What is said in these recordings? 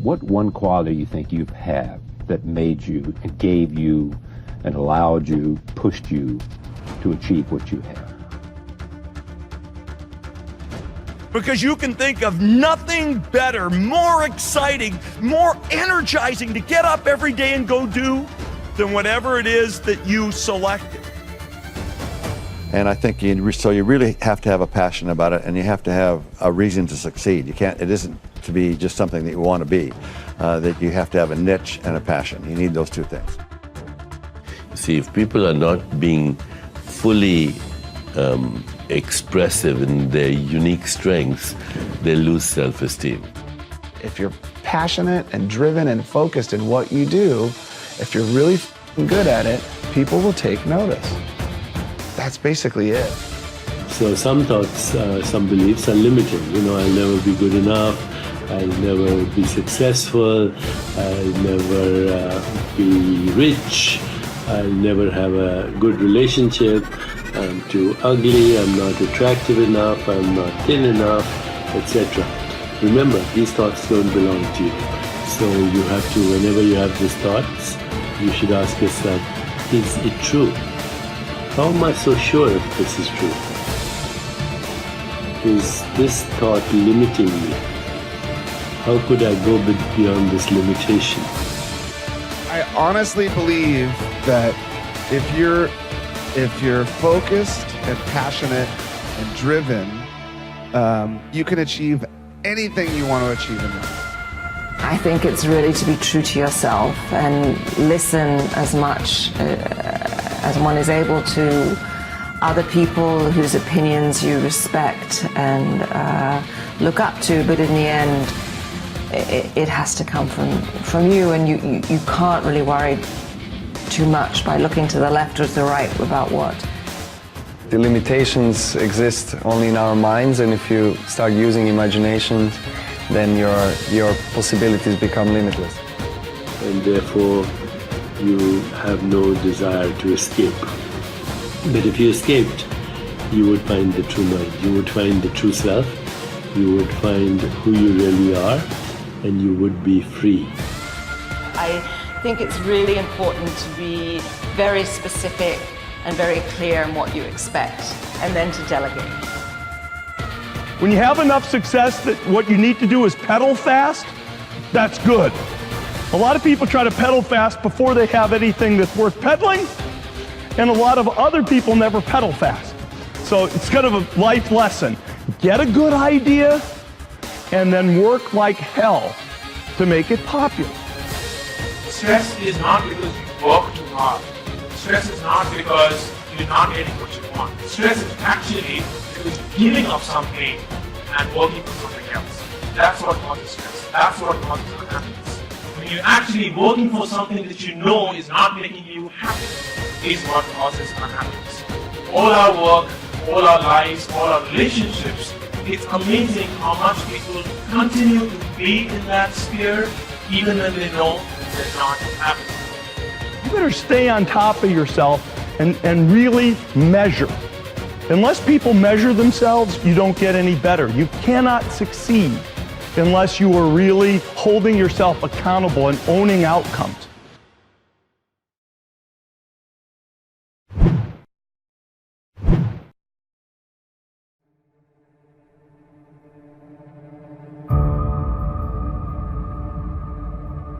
What one quality you think you've had that made you and gave you and allowed you, pushed you to achieve what you have? Because you can think of nothing better, more exciting, more energizing to get up every day and go do than whatever it is that you selected. And I think you really have to have a passion about it, and you have to have a reason to succeed. It isn't to be just something that you want to be, that you have to have a niche and a passion. You need those two things. See, if people are not being fully expressive in their unique strengths, they lose self-esteem. If you're passionate and driven and focused in what you do, if you're really good at it, people will take notice. That's basically it. So some thoughts, some beliefs are limiting. I'll never be good enough, I'll never be successful, I'll never be rich, I'll never have a good relationship, I'm too ugly, I'm not attractive enough, I'm not thin enough, etc. Remember, these thoughts don't belong to you. So you have to, whenever you have these thoughts, you should ask yourself, is it true? How am I so sure if this is true? Is this thought limiting me? How could I go beyond this limitation? I honestly believe that if you're focused and passionate and driven, you can achieve anything you want to achieve in life. I think it's really to be true to yourself and listen as much as one is able to other people whose opinions you respect and look up to, but in the end, it has to come from you, and you can't really worry too much by looking to the left or to the right about what. The limitations exist only in our minds, and if you start using imagination, then your possibilities become limitless. And therefore, you have no desire to escape. But if you escaped, you would find the true mind, you would find the true self, you would find who you really are, and you would be free. I think it's really important to be very specific and very clear in what you expect, and then to delegate. When you have enough success that what you need to do is pedal fast, that's good. A lot of people try to pedal fast before they have anything that's worth pedaling, and a lot of other people never pedal fast. So it's kind of a life lesson. Get a good idea and then work like hell to make it popular. Stress is not because you work too hard. Stress is not because you're not getting what you want. Stress is actually because you're giving up something and working for something else. That's what causes stress. That's what causes unhappiness. When you're actually working for something that you know is not making you happy, is what causes unhappiness. All our work, all our lives, all our relationships, it's amazing how much people continue to be in that sphere even when they know they're not happy. You better stay on top of yourself and really measure. Unless people measure themselves, you don't get any better. You cannot succeed unless you are really holding yourself accountable and owning outcomes.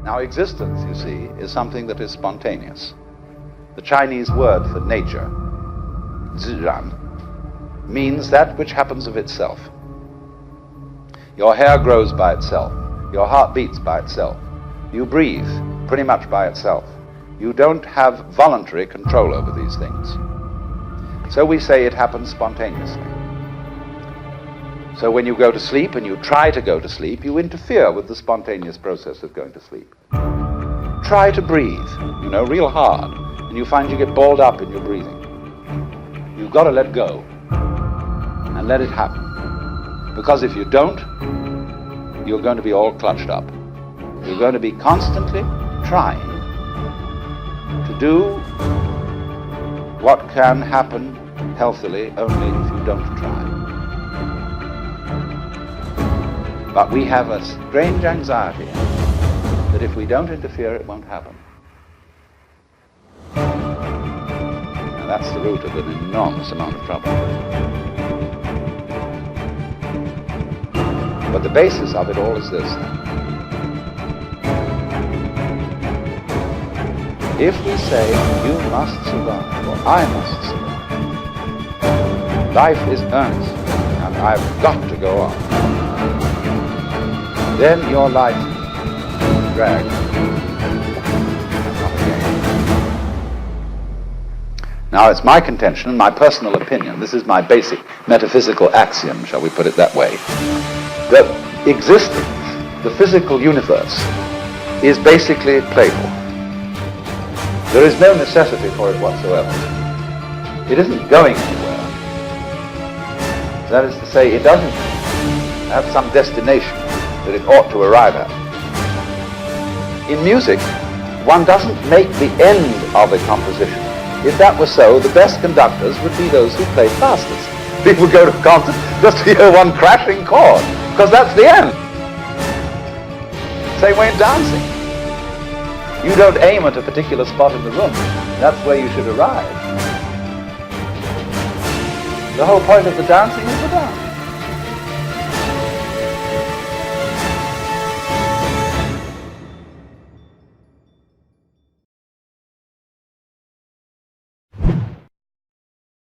Now, existence, you see, is something that is spontaneous. The Chinese word for nature, zhiran, means that which happens of itself. Your hair grows by itself. Your heart beats by itself. You breathe pretty much by itself. You don't have voluntary control over these things. So we say it happens spontaneously. So when you go to sleep and you try to go to sleep, you interfere with the spontaneous process of going to sleep. Try to breathe, real hard, and you find you get balled up in your breathing. You've got to let go and let it happen. Because if you don't, you're going to be all clutched up. You're going to be constantly trying to do what can happen healthily only if you don't try. But we have a strange anxiety that if we don't interfere, it won't happen. Now, that's the root of an enormous amount of trouble. But the basis of it all is this. If we say, you must survive, or I must survive, life is earnest, and I've got to go on, then your life drags and not a gain. Now, it's my contention, my personal opinion, this is my basic metaphysical axiom, shall we put it that way, that existence, the physical universe, is basically playful. There is no necessity for it whatsoever. It isn't going anywhere. That is to say, it doesn't have some destination that it ought to arrive at. In music, one doesn't make the end of a composition. If that were so, the best conductors would be those who play fastest. People go to a concert just to hear one crashing chord, because that's the end. Same way in dancing. You don't aim at a particular spot in the room. That's where you should arrive. The whole point of the dancing is the dance.